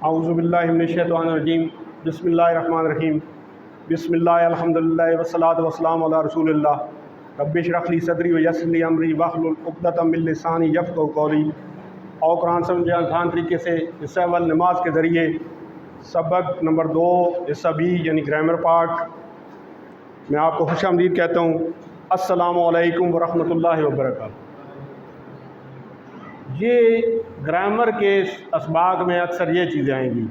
औज़ुबिल्लाहि मिनश्शैतानिर्रजीम बिस्मिल्लाहिर्रहमानिर्रहीम बिस्मिल्लाह अल्हम्दुलिल्लाह वस्सलातु वस्सलामु अला रसूलिल्लाह रब्बि इश्रह ली सदरी व यस्सिर ली अमरी वहलुल उक़दतम मिन लिसानी यफ़क़हू क़ौली। और कुरान समझे आसान तरीके से हिस्सा अव्वल नमाज के ज़रिए, सबक नंबर 2 हिस्सा बी यानी ग्रामर पार्ट। मैं आपको खुशामदीद कहता हूँ। अस्सलामु अलैकुम वरहमतुल्लाहि वबरकातुहू। ये ग्रामर के असबाक में अक्सर ये चीज़ें आएंगी,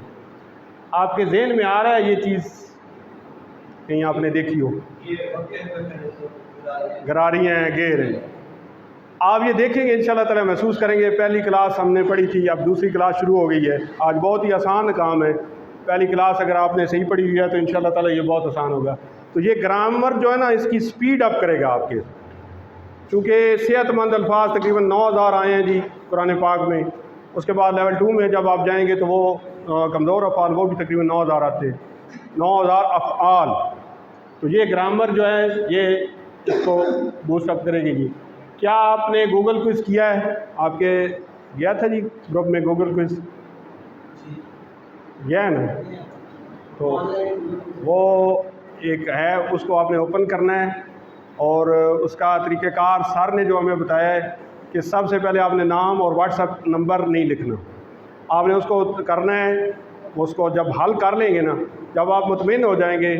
आपके जहन में आ रहा है ये चीज़ कहीं आपने देखी हो, गरारियाँ हैं, गेर हैं। आप ये देखेंगे इंशाल्लाह ताला महसूस करेंगे। पहली क्लास हमने पढ़ी थी, अब दूसरी क्लास शुरू हो गई है। आज बहुत ही आसान काम है। पहली क्लास अगर आपने सही पढ़ी हुई है तो इंशाल्लाह ताला ये बहुत आसान होगा। तो ये ग्रामर जो है ना, इसकी स्पीड अप करेगा आपके, चूँकि सेहतमंद अल्फाज तकरीबन 9000 आए हैं जी कुरान पाक में। उसके बाद लेवल 2 में जब आप जाएंगे तो वो कमज़ोर अफ़आल वो भी तकरीबन 9000 आते हैं, 9000 अफ़आल। तो ये ग्रामर जो है ये इसको बूस्ट अप करेगी जी। क्या आपने गूगल क्विज़ किया है? आपके गया था जी ग्रुप में गूगल क्विज़ गया है ना? तो वो एक है, उसको आपने ओपन करना है और उसका तरीक़ेकार सर ने जो हमें बताया है कि सबसे पहले आपने नाम और व्हाट्सएप नंबर नहीं लिखना, आपने उसको करना है। उसको जब हल कर लेंगे ना, जब आप मुतमिन हो जाएंगे,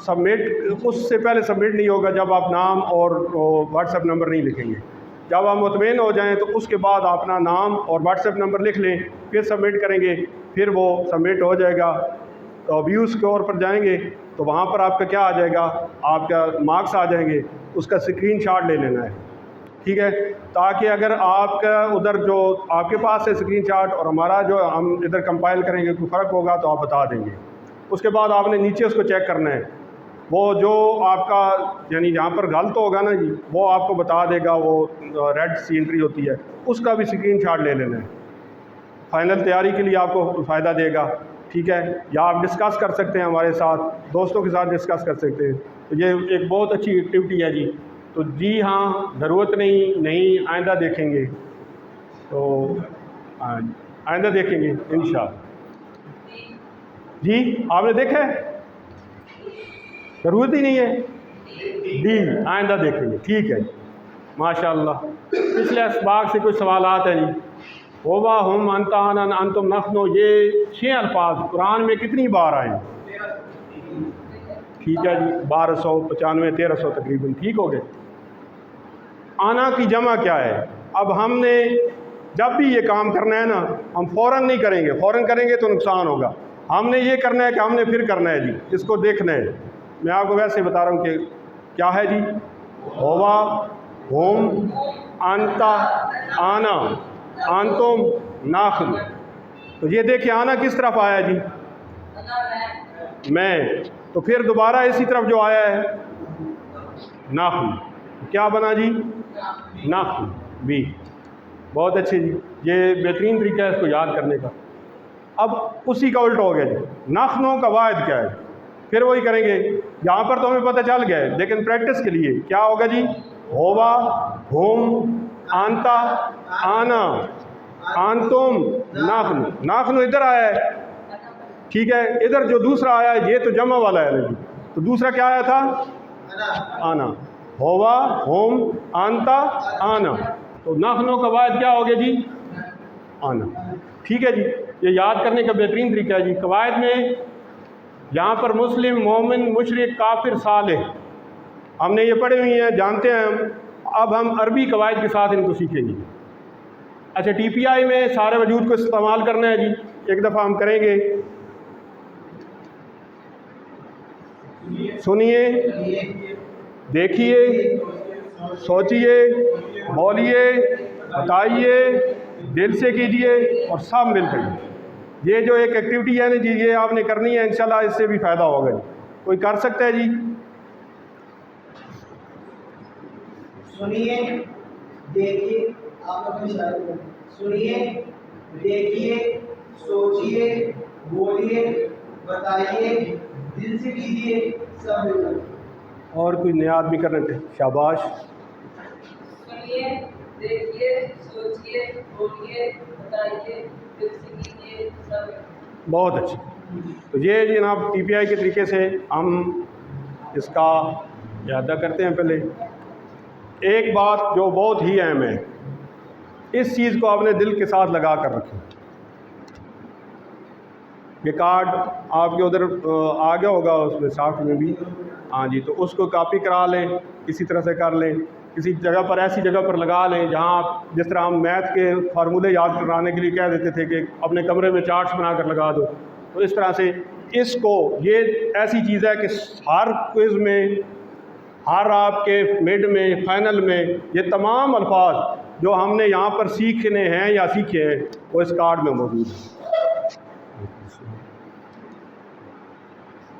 सबमिट उससे पहले सबमिट नहीं होगा जब आप नाम और व्हाट्सएप नंबर नहीं लिखेंगे। जब आप मुतमिन हो जाएं तो उसके बाद अपना नाम और व्हाट्सएप नंबर लिख लें, फिर सबमिट करेंगे, फिर वो सबमिट हो जाएगा। तो व्यू स्कोर पर जाएंगे तो वहाँ पर आपका क्या आ जाएगा, आपका मार्क्स आ जाएंगे, उसका स्क्रीनशॉट ले लेना है, ठीक है। ताकि अगर आपका उधर जो आपके पास है स्क्रीनशॉट और हमारा जो हम इधर कंपाइल करेंगे कोई फ़र्क होगा तो आप बता देंगे। उसके बाद आपने नीचे उसको चेक करना है, वो जो आपका यानी जहाँ पर गलत होगा ना जी वो आपको बता देगा, वो रेड सी एंट्री होती है, उसका भी स्क्रीनशॉट ले लेना है। फ़ाइनल तैयारी के लिए आपको फ़ायदा देगा, ठीक है। या आप डिस्कस कर सकते हैं, हमारे साथ दोस्तों के साथ डिस्कस कर सकते हैं। तो ये एक बहुत अच्छी एक्टिविटी है जी। तो जी हाँ, ज़रूरत नहीं आइंदा देखेंगे, तो आइंदा देखेंगे इंशाअल्लाह। जी आपने देखा है? ज़रूरत ही नहीं है डी, आइंदा देखेंगे, ठीक है माशाअल्लाह। पिछले असबाक से कुछ सवालात हैं जी। होवा हम अंता अंतुम नखनो, ये 6 अल्फाज कुरान में कितनी बार आए? ठीक है जी, 1295 1300 तकरीबन, ठीक हो गए। आना की जमा क्या है? अब हमने जब भी ये काम करना है ना, हम फ़ौरन नहीं करेंगे, फ़ौरन करेंगे तो नुकसान होगा। हमने ये करना है कि हमने फिर करना है जी, इसको देखना है। मैं आपको वैसे बता रहा हूँ कि क्या है जी। होवा होम अंता आना अंतुम नाखन। तो ये देखिए आना किस तरफ आया जी? मैं। तो फिर दोबारा इसी तरफ जो आया है नाखन, क्या बना जी? नाखन बी। बहुत अच्छे जी, ये बेहतरीन तरीका है इसको याद करने का। अब उसी का उल्टा हो गया जी, नाखनों का वाहिद क्या है? फिर वही करेंगे। यहाँ पर तो हमें पता चल गया है, लेकिन प्रैक्टिस के लिए क्या होगा जी? होवा होम आंता आना आंतुम नाखन। नाखन इधर आया है, ठीक है। इधर जो दूसरा आया है ये तो जमा वाला है ना जी, तो दूसरा क्या आया था? आना। होवा होम आंता आना, तो नाखनों का वाहिद क्या हो गया जी? आना, ठीक है जी। ये याद करने का बेहतरीन तरीका है जी। कवायद में यहाँ पर मुस्लिम मोमिन मुशरिक काफिर सालेह हमने ये पढ़े हुई हैं, जानते हैं हम। अब हम अरबी कवायद के साथ इनको सीखेंगे। अच्छा, TPI में सारे वजूद को इस्तेमाल करना है जी। एक दफ़ा हम करेंगे, सुनिए, देखिए, सोचिए, बोलिए, बताइए, दिल से कीजिए और सब मिलकर। ये जो एक एक्टिविटी है ना जी, ये आपने करनी है, इंशाल्लाह इससे भी फ़ायदा होगा जी। कोई कर सकता है जी? सुनिए, देखिए, आप अपनी इशारे सुनिए, देखिए, सोचिए, बोलिए, बताइए, दिल से कीजिए, सब मिलकर। और कोई नया आदमी करना चाहिए, शाबाश। सुनिए, देखिए, सोचिए, बोलिए, बताइए, दिल से कीजिए, सब। बहुत अच्छी। तो ये जनाब TPI के तरीके से हम इसका इहाता करते हैं। पहले एक बात जो बहुत ही अहम है, इस चीज़ को आपने दिल के साथ लगा कर रखें। ये कार्ड आपके उधर आ गया होगा, उसमें सॉफ्ट में भी, हाँ जी, तो उसको कॉपी करा लें, किसी तरह से कर लें, किसी जगह पर ऐसी जगह पर लगा लें जहाँ आप, जिस तरह हम मैथ के फार्मूले याद कराने के लिए कह देते थे कि अपने कमरे में चार्ट्स बना कर लगा दो, तो इस तरह से इसको, ये ऐसी चीज़ है कि हर क्विज़ में, हर आपके मिड में, फाइनल में, ये तमाम अल्फाज जो हमने यहाँ पर सीखने हैं या सीखे हैं वो इस कार्ड में मौजूद है।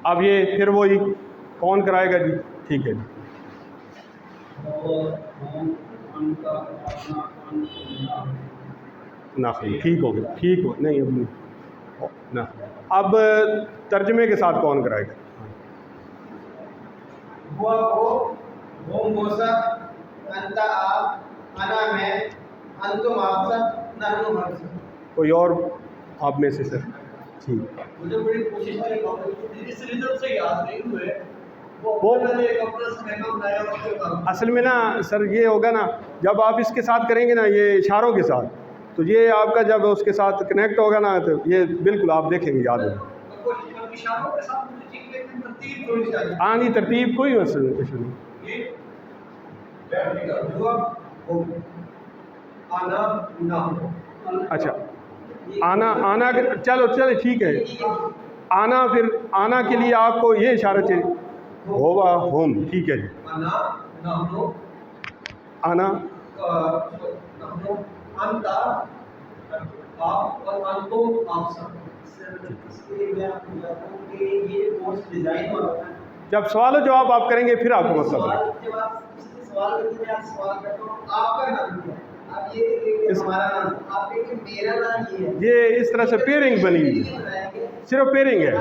अब ये फिर वही कौन कराएगा जी? ठीक है जी। ना ठीक हो गया, ठीक हो नहीं अब ना। अब तर्जमे के साथ कौन कराएगा? हुआ वो, होम गोसा, अंता आप, अना मैं, अंतुम आप सब, नहनु हम सब। कोई और आप में से सर? ठीक। मुझे बड़ी कोशिश की, इस रिदम से याद नहीं हुए वो असल में ना सर ये होगा ना, जब आप इसके साथ करेंगे ना, ये इशारों के साथ, तो ये आपका जब उसके साथ कनेक्ट होगा ना, तो ये बिल्कुल आप देखेंगे याद होगा। हाँ नहीं, तरतीब कोई इशू नहीं। अच्छा, आना चलो ठीक है। आना, फिर आना के लिए आपको ये इशारा चाहिए, होगा होम, ठीक है जी। आना अंता आप और अंतो आप सब। ये कोर्स डिजाइन हुआ है। जब सवाल जवाब आप करेंगे फिर आपको मतलब है। जब आप सवाल करते हैं, आप सवाल करते हो, आपका नाम क्या है? आप ये हमारा नाम, आप देखिए मेरा नाम ये है। ये इस तरह से पेयरिंग बनी हुई है, सिर्फ पेयरिंग है।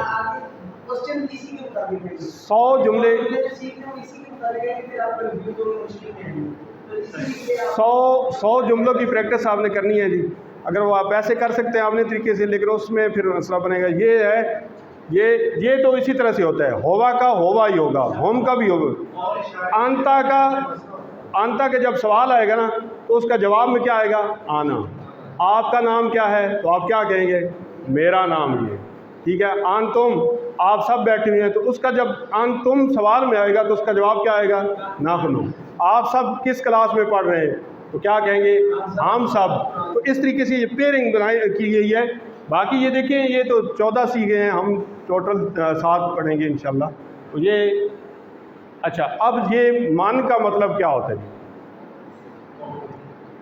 क्वेश्चन इसी के मुताबिक है, 100 जुमले सीखने में इसी के मुताबिक है, फिर आपका रिव्यू दोनों मुश्किल है। तो इसीलिए 100 जुमलों की प्रैक्टिस आपने करनी है जी। अगर वो आप ऐसे कर सकते हैं अपने तरीके से, लेकिन उसमें फिर मसला बनेगा। ये है, ये तो इसी तरह से होता है। होवा का होवा ही होगा, होम का भी होगा। आंता के जब सवाल आएगा ना, तो उसका जवाब में क्या आएगा? आना। आपका नाम क्या है? तो आप क्या कहेंगे? मेरा नाम ये, ठीक है। आन तुम, आप सब बैठे हुए हैं, तो उसका जब आन तुम सवाल में आएगा तो उसका जवाब क्या आएगा? नाहनु। आप सब किस क्लास में पढ़ रहे हैं? तो क्या कहेंगे? हम सब। तो इस तरीके से ये पेयरिंग बनाई की गई है। बाकी ये देखें, ये तो 14 सीखे हैं, हम टोटल 7 पढ़ेंगे इंशाल्लाह। तो ये अच्छा, अब ये मन का मतलब क्या होता है?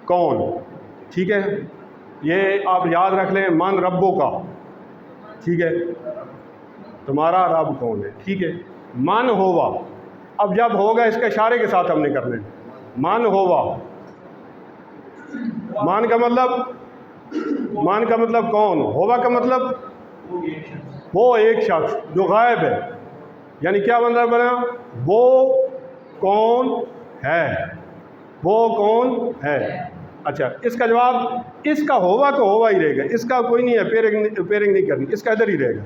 कौन, ठीक है। ये आप याद रख लें, मन रब्बों का, ठीक है। तुम्हारा रब कौन है, ठीक है। मन होवा, अब जब होगा इसका इशारे के साथ हमने करना है। मन होवा, मान का मतलब कौन, होवा का मतलब वो एक शख्स जो गायब है, यानी क्या मतलब बना? वो कौन है, वो कौन है। अच्छा, इसका जवाब, इसका होवा को होवा ही रहेगा, इसका कोई नहीं है, पेयरिंग नहीं करनी, इसका इधर ही रहेगा,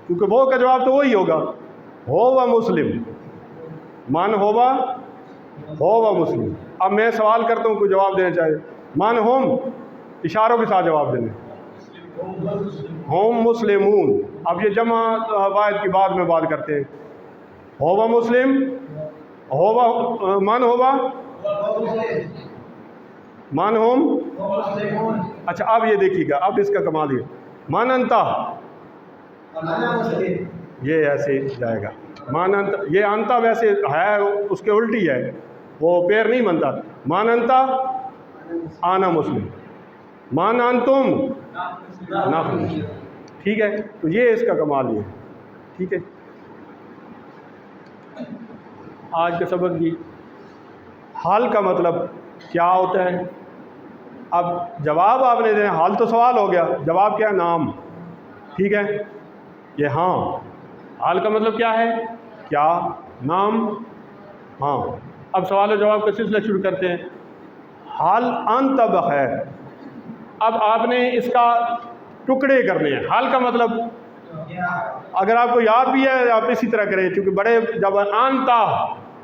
क्योंकि वो का जवाब तो वही होगा, होवा मुस्लिम। मान होवा मुस्लिम। अब मैं सवाल करता हूँ, कोई जवाब देना चाहे। मान होम, इशारों के साथ जवाब देने, होम मुस्लिमून। अब ये जमा वाहिद की बाद में बात करते हैं। होवा मुस्लिम, होवा मान होवा, मान होम। अच्छा, अब ये देखिएगा, अब इसका कमाल ये मान अंता, ये ऐसे जाएगा। मान अंता, ये अंता वैसे है, उसके उल्टी है, वो पैर नहीं बनता। मान अंता आना मुस्लिम, मान अंतुम ना, ठीक है। तो ये इसका कमाल ये, ठीक है। आज का सबक जी, हाल का मतलब क्या होता है। अब जवाब आपने देना, हाल तो सवाल हो गया, जवाब क्या है? नाम, ठीक है। ये हाँ, हाल का मतलब क्या है? क्या, नाम, हाँ। अब सवाल और जवाब का सिलसिला शुरू करते हैं। हाल अन तब है। अब आपने इसका टुकड़े करने हैं। हल का मतलब अगर आपको याद भी है आप इसी तरह करें, क्योंकि बड़े जब आनता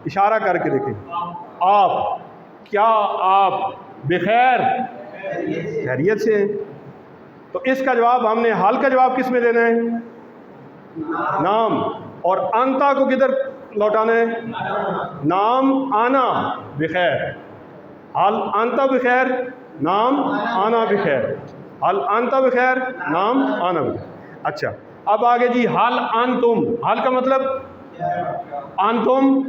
इशारा करके देखें, आप क्या आप बखैर खैरियत से हैं, तो इसका जवाब हमने हल का जवाब किस में देना है? नाम। और अंता को किधर लौटाना है? नाम आना बखैर। हल अंता बखैर, नाम आना बखैर। हल अंता बखैर, नाम आना बखैर। अच्छा, अब आगे जी हल अंतुम। हल का मतलब अंतुम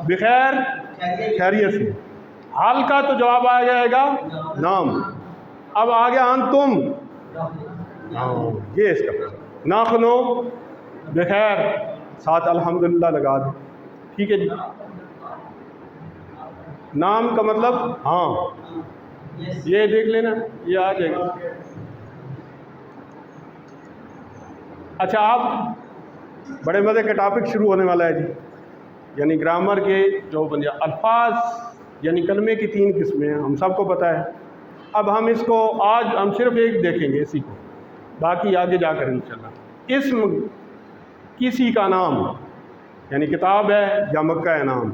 बखैर खैरियत से। हल का तो जवाब आ जाएगा नाम। अब आ गया अंतुम, ये इसका नाखनो बखैर, साथ अल्हम्दुलिल्लाह लगा दें। ठीक है जी। नाम का मतलब हाँ, ये देख लेना, ये आ जाएगा। अच्छा, आप बड़े मज़े का टॉपिक शुरू होने वाला है जी, यानी ग्रामर के जो अल्फाज यानी कलमे की 3 किस्में हैं, हम सबको पता है। अब हम इसको आज हम सिर्फ एक देखेंगे इसी को, बाकी आगे जाकर इंशाल्लाह। इस्म किसी का नाम यानी किताब है या मक्का है नाम,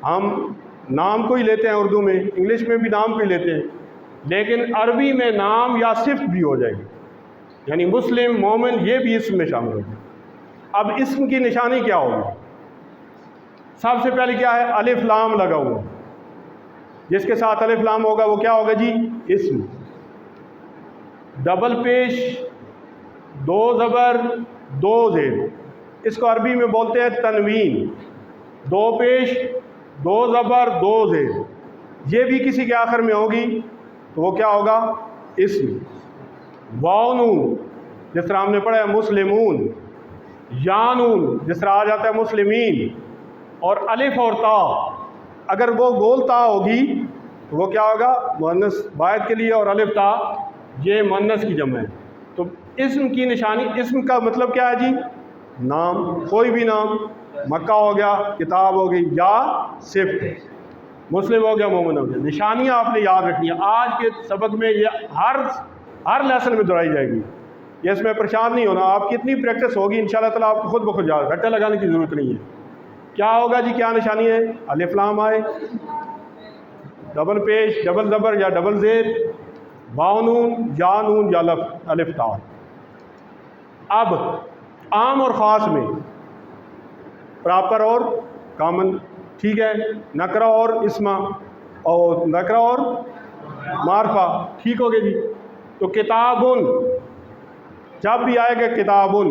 हम नाम को ही लेते हैं उर्दू में, इंग्लिश में भी नाम को ही लेते हैं, लेकिन अरबी में नाम या सिफ्त भी हो जाएगी, यानी मुस्लिम मोमिन ये भी इसम में शामिल हो जाए। अब इसम की निशानी क्या होगी? सबसे पहले क्या है? अलिफ लाम लगा हुआ, जिसके साथ अलिफ लाम होगा वो क्या होगा जी? इसम। डबल पेश, 2 ज़बर 2 ज़ेर, इसको अरबी में बोलते हैं तनवीन। 2 पेश 2 ज़बर 2 ज़ेर, ये भी किसी के आखिर में होगी तो वो क्या होगा? इसम। वाव नून, जिस तरह हमने पढ़ा है मुस्लिमून, या नून जिस तरह आ जाता है मुस्लिमीन, और अलिफ और ता, अगर वो गोल ता होगी तो वो क्या होगा? मुअन्नस वाहिद के लिए, और अलिफ ता ये मुअन्नस की जमा है। तो इस्म की निशानी, इस्म का मतलब क्या है जी? नाम, कोई भी नाम। मक्का हो गया, किताब हो गई, या सिफ्त, मुस्लिम हो गया, मोमिन हो गया। निशानियाँ आपने याद रखनी है। आज के सबक में ये हर लेसन में दोहराई जाएगी, ये इसमें परेशान नहीं होना। आपकी इतनी प्रैक्टिस होगी इंशाल्लाह ताला आपको खुद ब खुद याद, घट्टा लगाने की ज़रूरत नहीं है। क्या होगा जी? क्या निशानी है? अलिफ लाम आए, डबल पेश, डबल ज़बर या डबल ज़ेर, वाव नून, या नून या अलिफ ता। अब आम और ख़ास में प्रॉपर और कॉमन, ठीक है, नकरा और इस्मा, और नकरा और मारफा, ठीक हो गया जी। तो किताबुन जब भी आएगा किताबुन,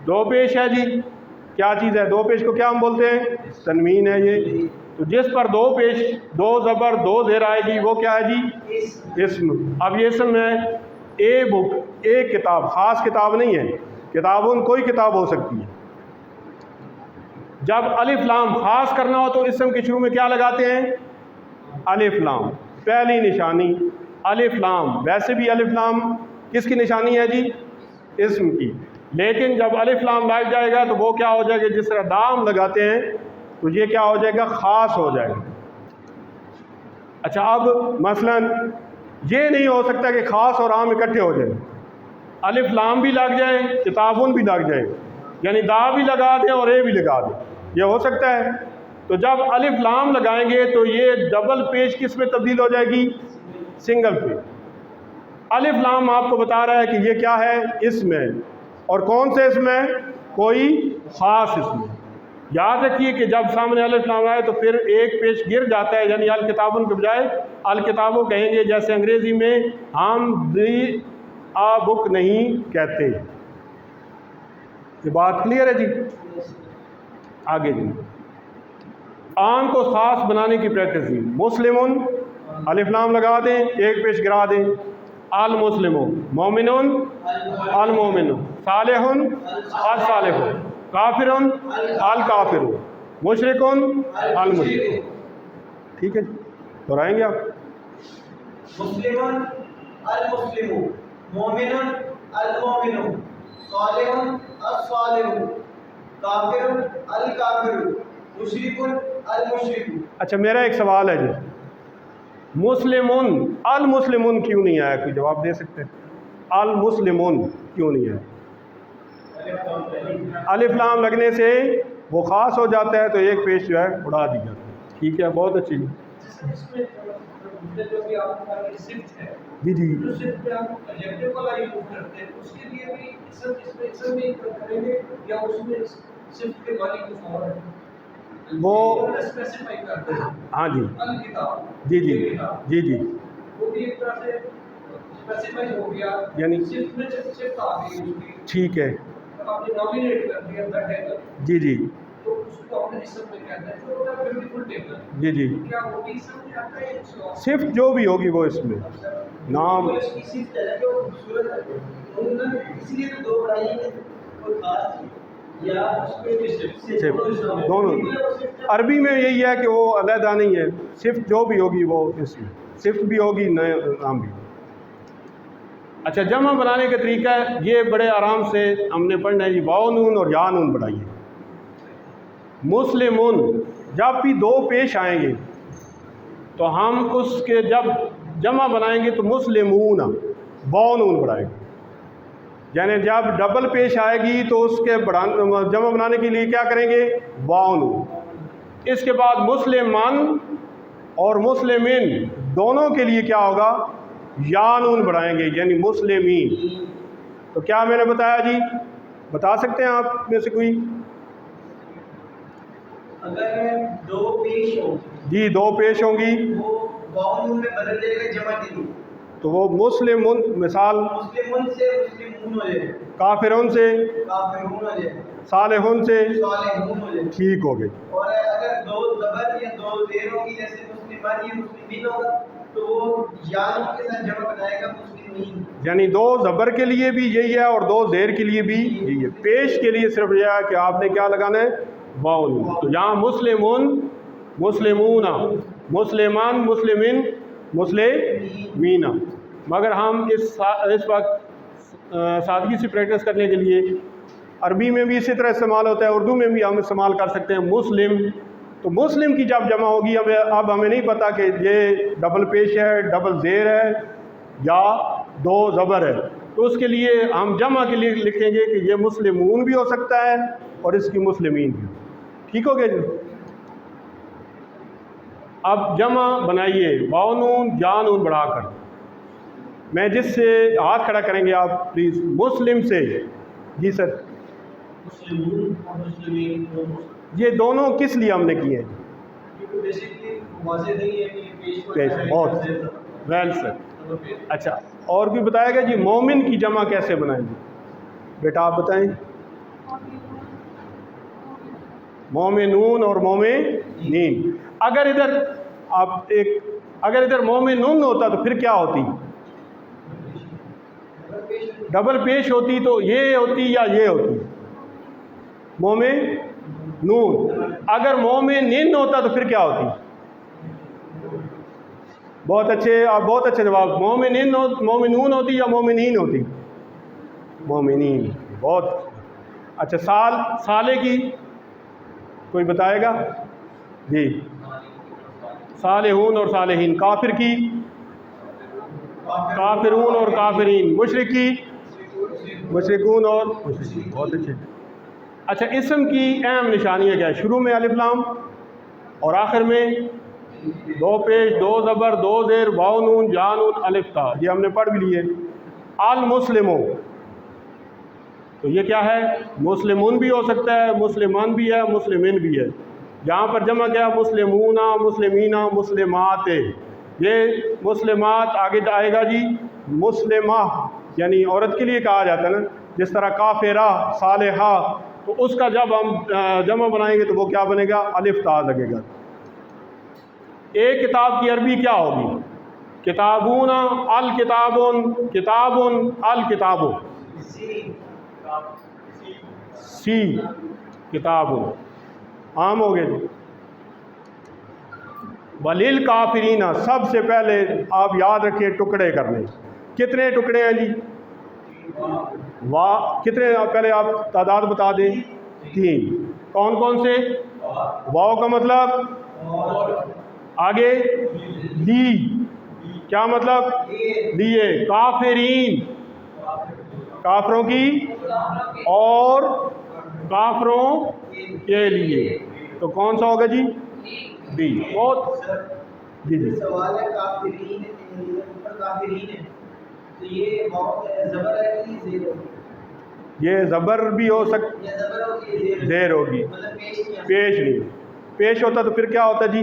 2 पेश है जी, क्या चीज़ है? 2 पेश को क्या हम बोलते हैं? तनवीन है ये। तो जिस पर 2 पेश 2 ज़बर 2 ज़ेर आएगी वो क्या है जी? इस्म। अब ये इस्म है ए बुक, एक किताब, ख़ास किताब नहीं है। किताबुन कोई किताब हो सकती है। जब अलिफ लाम ख़ास करना हो तो इस्म के शुरू में क्या लगाते हैं? अलिफ लाम। पहली निशानी अलिफ लाम। वैसे भी अलिफ लाम किसकी निशानी है जी? इस्म की। लेकिन जब अलिफ लाम लग जाएगा तो वो क्या हो जाएगा? जिस तरह दाम लगाते हैं तो ये क्या हो जाएगा? ख़ास हो जाएगा। अच्छा, अब मसलन ये नहीं हो सकता कि ख़ास और आम इकट्ठे हो जाए, अलिफ लाम भी लग जाए, किताबुन भी लग जाए, यानी दा भी लगा दें और ए भी लगा दें, ये हो सकता है। तो जब अलिफ लाम लगाएंगे तो ये डबल पेश किस में तब्दील हो जाएगी? सिंगल पे। अलिफ लाम आपको बता रहा है कि ये क्या है? इसम है। और कौन से इसम है? कोई ख़ास इसम है। याद रखिए कि जब सामने अलिफ लाम आए तो फिर एक पेश गिर जाता है, यानी अल किताबुन के बजाय अल किताबों कहेंगे, जैसे अंग्रेज़ी में हम दी आ बुक नहीं कहते। ये बात क्लियर है जी? आगे जी, आम को ख़ास बनाने की प्रैक्टिस ही। मुस्लिमुन अलिफ लाम लगा दें, एक पेश गिरा दें, अल मुस्लिमुन, मोमिनुन अल मोमिनुन, सालेहुन अल सालेहुन, काफिरुन अल काफिरुन, मुशरिकुन अल मुशरिकुन। ठीक है, दोहराएंगे आप? मुस्लिमुन अल मुस्लिमु, मोमिनुन अल मोमिनु, सालिहुन अल सालिहु, काफिरुन अल काफिरु, मुशरिकुन अल मुशरिकु। अच्छा, मेरा एक सवाल है जी, मुस्लिमुन अल मुस्लिमुन क्यों नहीं आया? कोई जवाब दे सकते हैं? अल मुस्लिमून क्यों नहीं है? अलिफ लाम लगने से वो ख़ास हो जाता है, तो एक पेश जो है उड़ा दी जाती है। ठीक है, बहुत अच्छी। जो भी आपका शिफ्ट है, जी जी जो शिफ्ट में आप एडजेक्टिव वाला यूज करते हैं, उसके लिए भी इसमें भी करेंगे या उसमें शिफ्ट के मानी कुछ और है? वो स्पेसिफाई करते हैं। हाँ जी अल किताब, जी जी ये किताब, जी जी वो भी एक तरह से स्पेसिफाई हो गया, यानी शिफ्ट में शिफ्ट आ गई उसकी, ठीक है। आपने नॉमिनेट कर दिया द टेबल, जी जी तो उसको आपने इसम में कहते हैं, तो होता है ब्यूटीफुल टेबल। जी जी क्या वो भी इसम में आता है या कुछ और? सिर्फ जो भी होगी वो इसमें नाम। तो इसकी सिर्फ है जो खूबसूरत है, उन्होंने इसलिए तो दो बनाई है, कोई खास चीज़ या उसमें भी सिर्फ दोनों। अरबी में यही है कि वो अलहदा नहीं है, सिर्फ जो भी होगी वो इसमें सिर्फ भी होगी, नए नाम भी। अच्छा, जमा बनाने का तरीका है, ये बड़े आराम से हमने पढ़ना है जी। वाव नून और या नून बढ़ाइए। मुस्लिमुन जब भी दो पेश आएंगे तो हम उसके जब जमा बनाएंगे तो मुस्लिमून वाव नून बढ़ाएंगे। यानी जब डबल पेश आएगी तो उसके जमा बनाने के लिए क्या करेंगे? वाव नून। इसके बाद मुस्लिमान और मुस्लिमिन दोनों के लिए क्या होगा? या नून बढ़ाएंगे, यानी मुस्लिमीन। तो क्या मैंने बताया जी? बता सकते हैं आप में से कोई? अगर दो पेश हो जी, दो पेश होंगी वो वाव नून में बदल जाएगा जमा के लिए, तो वो मुस्लिमुन, मिसाल मुस्लिमुन से मुस्लिमून हो जाएगा, काफिरुन से काफिरून हो जाएगा, सालेहुन से सालेहून हो जाएगा। ठीक हो गई। और अगर दो ज़बर या दो ज़ेर होगी, जैसे मुस्लिमान या मुस्लिमीन होगा, तो वो या नून के साथ जमा बनाएगा मुस्लिमीन। यानी दो ज़बर के लिए भी यही है और दो ज़ेर के लिए भी यही है। पेश के लिए सिर्फ यह है कि आपने क्या लगाना है? वाव नून। तो यहाँ मुस्लिमुन, मुस्लिमूना, मुस्लिमान, मुस्लिमिन, मुस्लिमीना। मगर हम इस वक्त सादगी से प्रैक्टिस करने के लिए अरबी में भी इसी तरह इस्तेमाल होता है, उर्दू में भी हम इस्तेमाल कर सकते हैं मुस्लिम। तो मुस्लिम की जब जमा होगी, अब हमें नहीं पता कि ये डबल पेश है, डबल ज़ेर है या दो ज़बर है, तो उसके लिए हम जमा के लिए लिखेंगे कि ये मुस्लिमून भी हो सकता है और इसकी मुस्लिमीन भी। ठीक हो गया जी? अब जमा बनाइए, वाव नून या नून बढ़ाकर। मैं जिससे हाथ खड़ा करेंगे आप प्लीज़, मुस्लिम से। जी सर, मुस्लिमून और मुस्लिमीन ये दोनों किस लिए हमने किए हैं? क्योंकि बेसिकली वाज़ेह नहीं है कि पेश होता पेश, है बहुत वेल सर। अच्छा, और भी बताएगा जी, मोमिन की जमा कैसे बनाएंगे? बेटा आप बताएं। मोमिनून और मोमिनीन। अगर इधर अगर इधर मोमिनून होता तो फिर क्या होती? डबल पेश होती, तो ये होती या ये होती? मोमिनून। अगर मोमिनीन होता तो फिर क्या होती? बहुत अच्छे, आप बहुत अच्छे जवाब। मोमिनून होती या मोमिनीन होती? मोमिनीन। बहुत अच्छा। साले की कोई बताएगा? जी, सालेहून और सालेहीन। काफिर की? काफिरून और काफिरीन। मुशरिक की? मुशरिकून और मुशरिकीन। बहुत अच्छे। अच्छा, इस्म की अहम निशानियाँ क्या है? शुरू में अलिफ लाम और आखिर में दो पेश, दो ज़बर, दो ज़ेर, वाव नून, या नून, अलिफ ता। ये हमने पढ़ भी लिए। अल मुस्लिमो, तो ये क्या है? मुस्लिमून भी हो सकता है, मुस्लिमान भी है, मुस्लिमिन भी है। यहाँ पर जमा क्या? मुस्लिमूना, मुस्लिमीना, मुस्लिमात। ये मुस्लिमात आगे आएगा जी मुस्लिमा, यानी औरत के लिए कहा जाता है ना, जिस तरह काफिरा, सालेहा, तो उसका जब हम जमा बनाएंगे तो वो क्या बनेगा? अलिफ ता लगेगा। एक किताब की अरबी क्या होगी? किताबूना, अल किताबुन, किताबुन, अल किताबुन। सी किताबुन। आम हो गए जी। वलील काफिरीना, सबसे पहले आप याद रखिए टुकड़े करने। कितने टुकड़े हैं जी? वाह, कितने? पहले आप तादाद बता दें। 3। कौन कौन से? वाव का मतलब आगे ली, क्या मतलब? लिए। काफिरीन, काफरों की और काफरों के लिए। तो कौन सा होगा जी? बी। बहुत जी जी। सवाल है काफिरीन, ऊपर काफिरीन है, तो ये वाव ज़बर है कि ज़ेर होगी? ये ज़बर भी हो सकता, या ज़बर होगी, ज़ेर होगी, मतलब पेश नहीं। पेश होता तो फिर क्या होता जी?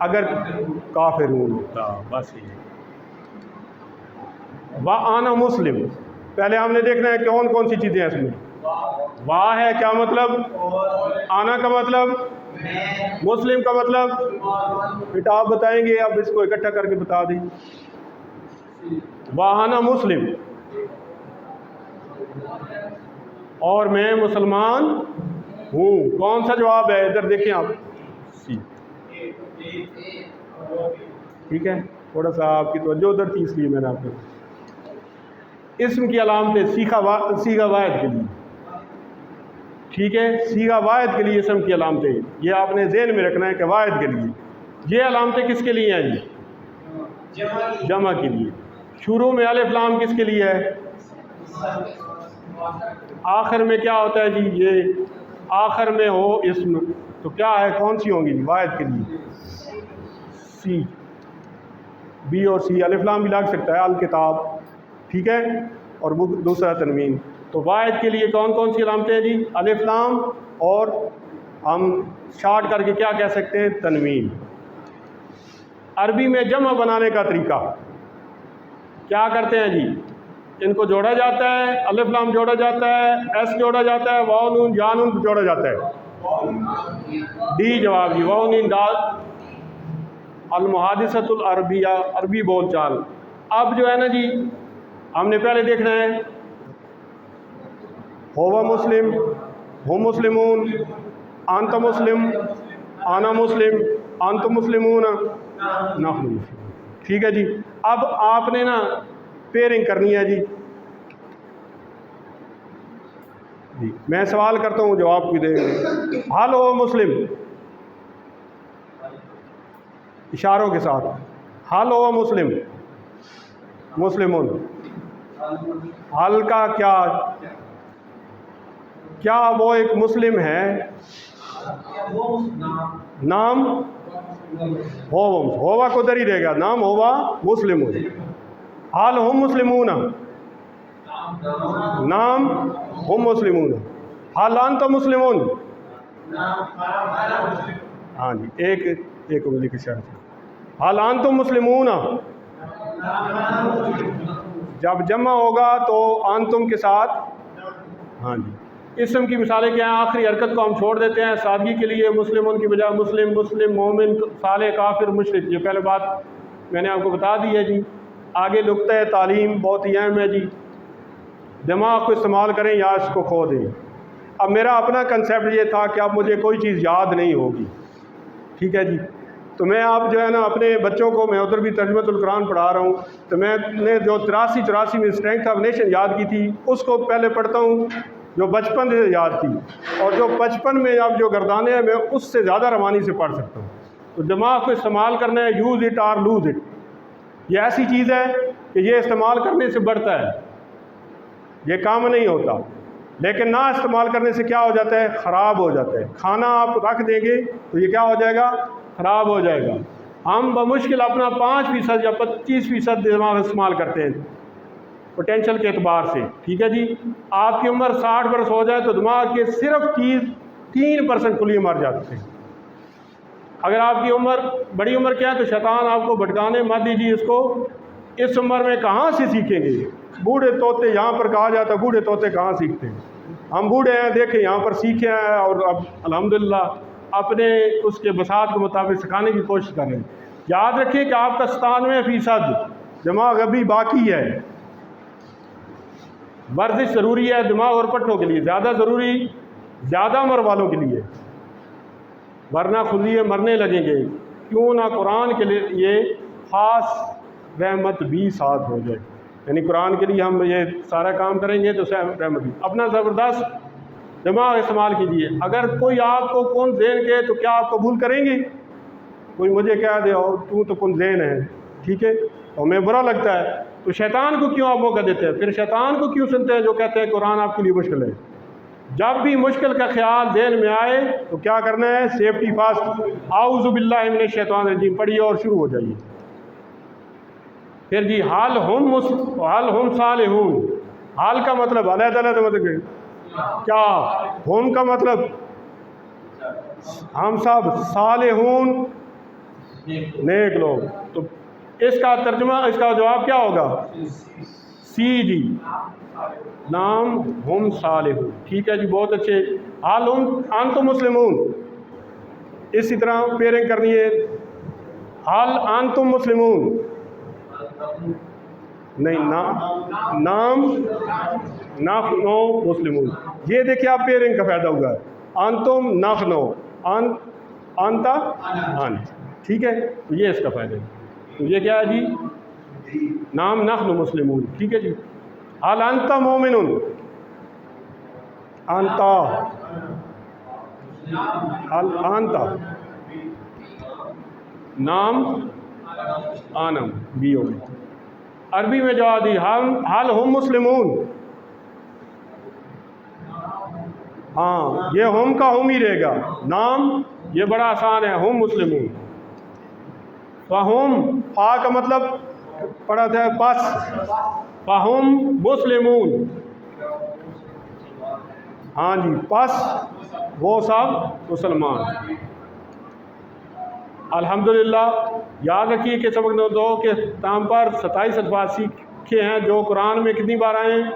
अगर काफिरून होता, बस ये। वा आना मुस्लिम, पहले हमने देखना है कौन कौन सी चीज़ें हैं इसमें। वाह है, क्या मतलब? आना का मतलब, मुस्लिम का मतलब, बेटा आप बताएंगे, अब इसको इकट्ठा करके बता दें। वाहाना मुस्लिम, और मैं मुसलमान हूँ। कौन सा जवाब है? इधर देखें आप, सी। ठीक है, थोड़ा सा आपकी तवज्जो उधर थी इसलिए मैंने आपको। इस्म की अलामतें सीगा वाहिद के लिए, ठीक है, सीगा वाहिद के लिए इस्म की अलामतें, ये आपने ज़हन में रखना है कि वाहिद के लिए। ये अलामतें किसके लिए हैं जी? जमा के लिए। शुरू में अलिफ लाम किसके लिए है? आखिर में क्या होता है जी? ये आखिर में हो इस्म, तो क्या है, कौन सी होंगी? वाहिद के लिए सी। बी और सी, अलिफ लाम भी लग सकता है, अल किताब, ठीक है, और वो दूसरा तनवीन। तो वाहिद के लिए कौन कौन सी अलामतें हैं जी? अलिफ लाम, और हम शार्ट करके क्या कह सकते हैं? तनवीन। अरबी में जमा बनाने का तरीका क्या करते हैं जी? इनको जोड़ा जाता है, अलिफ लाम जोड़ा जाता है, एस जोड़ा जाता है, वाव नून या नून जोड़ा जाता है। डी जवाब जी, वाव नून दाल। अल मुहादिसतुल अरबिया, अरबी बोलचाल। अब जो है ना जी, हमने पहले देखना है होवा मुस्लिम, हो मुस्लिमून, आंत मुस्लिम, आना मुस्लिम, आंत मुस्लिमून, नहनु मुस्लिम। ठीक है जी। अब आपने ना पेयरिंग करनी है जी। मैं सवाल करता हूँ, जवाब भी देंगे। हाल हो मुस्लिम, इशारों के साथ, हाल हो मुस्लिम, मुस्लिमून। हाल का क्या, क्या वो एक मुस्लिम है? नाम होवा को दर ही रहेगा, नाम होवा मुस्लिमून। हाल हो मुस्लिमून, नाम हो मुस्लिमून। हालान तो मुस्लिमून, हाँ जी, एक उंगली की शर्त। हालान तो मुस्लिमून, जब जमा होगा तो आंतुम के साथ, हाँ जी। इस्म की मिसालें क्या हैं? आखिरी हरकत को हम छोड़ देते हैं सादगी के लिए, मुस्लिमून की बजाय मुस्लिम, मुस्लिम, मोमिन, साले, काफिर, मुशरिक। ये पहले बात मैंने आपको बता दी है जी। आगे नुक्ता तालीम बहुत ही अहम है जी। दिमाग को इस्तेमाल करें या इसको खो दें। अब मेरा अपना कंसेप्ट ये था कि अब मुझे कोई चीज़ याद नहीं होगी, ठीक है जी। तो मैं आप जो है ना अपने बच्चों को, मैं उधर भी तर्जुमतुल कुरान पढ़ा रहा हूँ, तो मैंने जो 83-84 में स्ट्रेंथ ऑफ नेशन याद की थी, उसको पहले पढ़ता हूँ जो बचपन से याद थी, और जो बचपन में अब जो गर्दाने हैं मैं उससे ज़्यादा रवानी से पढ़ सकता हूँ। तो दिमाग को इस्तेमाल करना है, use it or lose it. ये ऐसी चीज़ है कि ये इस्तेमाल करने से बढ़ता है, ये काम नहीं होता। लेकिन ना इस्तेमाल करने से क्या हो जाता है? ख़राब हो जाता है। खाना आप रख देंगे तो ये क्या हो जाएगा? ख़राब हो जाएगा। हम बमुश्किल अपना 5% या 25% दिमाग इस्तेमाल करते हैं पोटेंशियल के एतबार से, ठीक है जी। आपकी उम्र 60 बरस हो जाए तो दिमाग के सिर्फ चीज़ 3% कुलिए मर जाते हैं। अगर आपकी उम्र, बड़ी उम्र क्या है, तो शैतान आपको भटकाने मत दीजिए इसको। इस उम्र में कहाँ से सीखेंगे? बूढ़े तोते, यहाँ पर कहा जाता है बूढ़े तोते कहाँ सीखते हैं। हम बूढ़े हैं, देखें यहाँ पर सीखे हैं, और अब अल्हम्दुलिल्लाह अपने उसके बसात के मुताबिक सिखाने की कोशिश कर रहे हैं। याद रखिए कि आपका 97% दिमाग अभी बाकी है। वर्जिश ज़रूरी है दिमाग और पट्टों के लिए, ज़्यादा ज़रूरी ज़्यादा उम्र वालों के लिए, वरना खुद ही मरने लगेंगे। क्यों ना कुरान के लिए ये ख़ास रहमत भी साथ हो जाए, यानी कुरान के लिए हम ये सारा काम करेंगे तो रहमत भी। अपना ज़बरदस्त दिमाग इस्तेमाल कीजिए। अगर कोई आपको कौन ज़ेन के, तो क्या आप कबूल करेंगे? कोई मुझे कह दे और तू तो कौन ज़ेन है, ठीक है, तो हमें बुरा लगता है। तो शैतान को क्यों आप मौका देते हैं? फिर शैतान को क्यों सुनते हैं जो कहते हैं कुरान आपके लिए मुश्किल है? जब भी मुश्किल का ख्याल ज़हन में आए तो क्या करना है? सेफ्टी फर्स्ट, आऊज़ु बिल्लाहि मिनश शैतानिर रजीम पढ़िए और शुरू हो जाइए। फिर जी हाल हम सालिहून, हाल का मतलब अलग-अलग मतलब क्या, हम का मतलब हम सब, सालिहून नेक लोग। तो इसका तर्जुमा, इसका जवाब क्या होगा? सी जी, नाम हम सालिहून। ठीक है जी, बहुत अच्छे। हाल हम अंतुम मुस्लिमून, इसी तरह पेयरिंग करनी है। हाल अंतुम मुस्लिमून नहीं, नाम नहनु मुस्लिमून। ये देखिए आप पेयरिंग का फ़ायदा हुआ है। अंतुम नहनु, अंता अन, ठीक है, तो ये इसका फ़ायदा है। तो ये क्या है जी? नाम नहनु मुस्लिमून। ठीक है जी। हल अंता मोमिनुन, अंता, हल अंता, नाम आनम, बी हो गई। अरबी में जवाब दी हल हम मुस्लिमून। हाँ, ये हम का हम ही रहेगा, नाम ये बड़ा आसान है, हम मुस्लिमून। फ़हुम, फ़ा का मतलब पढ़ा था बस, फ़हुम मुस्लिमून। हाँ जी, बस वो सब मुसलमान। अल्हम्दुलिल्लाह। याद रखिए कि सबक नंबर 2 के नाम पर 27 अल्फाज सीखे हैं जो कुरान में कितनी बार आए हैं?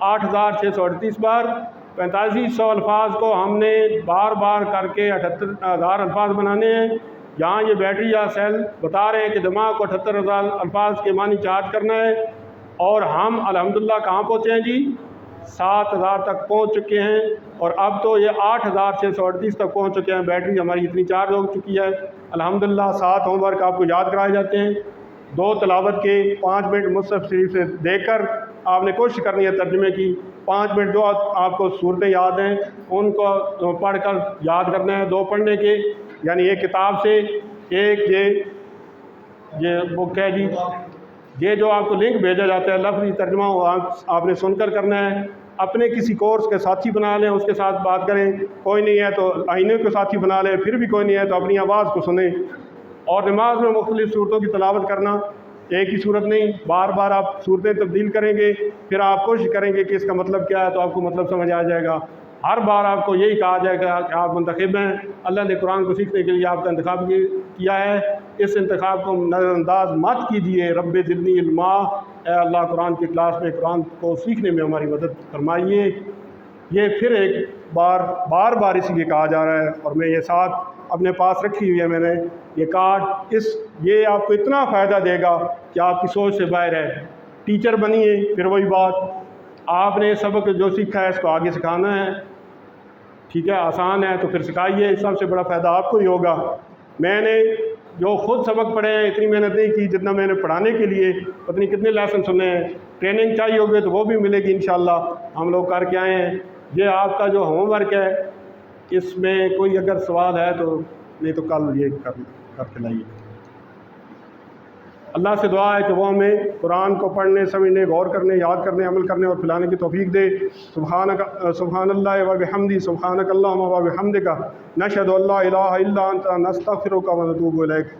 8638 बार। 4500 अल्फाज को हमने बार बार करके 78,000 अल्फाज बनाने हैं। यहाँ ये बैटरी या सेल बता रहे हैं कि दिमाग को 78,000 अल्फाज के मानी चार्ज करना है। और हम अल्हम्दुलिल्लाह कहाँ पहुँचे हैं जी? 7,000 तक पहुँच चुके हैं। और अब तो ये 8638 तक पहुँच चुके हैं। बैटरी हमारी इतनी चार्ज हो चुकी है अल्हम्दुलिल्लाह। 7 होमवर्क आपको याद कराए जाते हैं। 2 तिलावत के 5 मिनट मुसहफ शरीफ से देखकर आपने कोशिश करनी है तर्जुमे की। 5 मिनट जो आपको सूरतें याद हैं उनको पढ़कर याद करना है। 2 पढ़ने के, यानी एक किताब से, एक ये बुक है जी, ये जो आपको लिंक भेजा जाता है लफ्ज़ी तर्जुमा आपने सुनकर करना है। अपने किसी कोर्स के साथी बना लें, उसके साथ बात करें। कोई नहीं है तो आईने को साथी बना लें, फिर भी कोई नहीं है तो अपनी आवाज़ को सुने। और नमाज में मुख्तलिफ़ सूरतों की तलावत करना, एक ही सूरत नहीं, बार बार आप सूरतें तब्दील करेंगे, फिर आप कोशिश करेंगे कि इसका मतलब क्या है, तो आपको मतलब समझ आ जाएगा। हर बार आपको यही कहा जाएगा कि आप मुंतखब हैं। अल्लाह ने कुरान को सीखने के लिए आपका इंतखाब किया है। इस इंतखाब को नज़रअंदाज मत कीजिए। रब्बे ज़िदनी इल्मा, ए अल्लाह कुरान की क्लास में कुरान को सीखने में हमारी मदद फरमाइए। ये फिर एक बार इसीलिए कहा जा रहा है। और मैं ये साथ अपने पास रखी हुई है मैंने ये कार्ड। ये आपको इतना फ़ायदा देगा कि आपकी सोच से बाहर है। टीचर बनिए, फिर वही बात, आपने सबक जो सीखा है इसको आगे सिखाना है। ठीक है, आसान है तो फिर सिखाइए। सबसे बड़ा फ़ायदा आपको ही होगा। मैंने जो ख़ुद सबक पढ़े हैं इतनी मेहनत नहीं की जितना मैंने पढ़ाने के लिए पता नहीं कितने लेसन सुने हैं। ट्रेनिंग चाहिए होगी तो वो भी मिलेगी इंशाल्लाह। हम लोग करके आए हैं। ये आपका जो होमवर्क है इसमें कोई अगर सवाल है तो, नहीं तो कल ये करके लाइए। अल्लाह से दुआ है कि वो हमें कुरान को पढ़ने, समझने, गौर करने, याद करने, अमल करने और फैलाने की तौफीक दे। सुब्हानल्लाहि व बिहम्दी, सुब्हानकल्लाहुम्मा व बिहम्दिका, नशहदु अल्ला इलाहा इल्ला अंता, नस्तगफिरुका व नतूबु इलैक।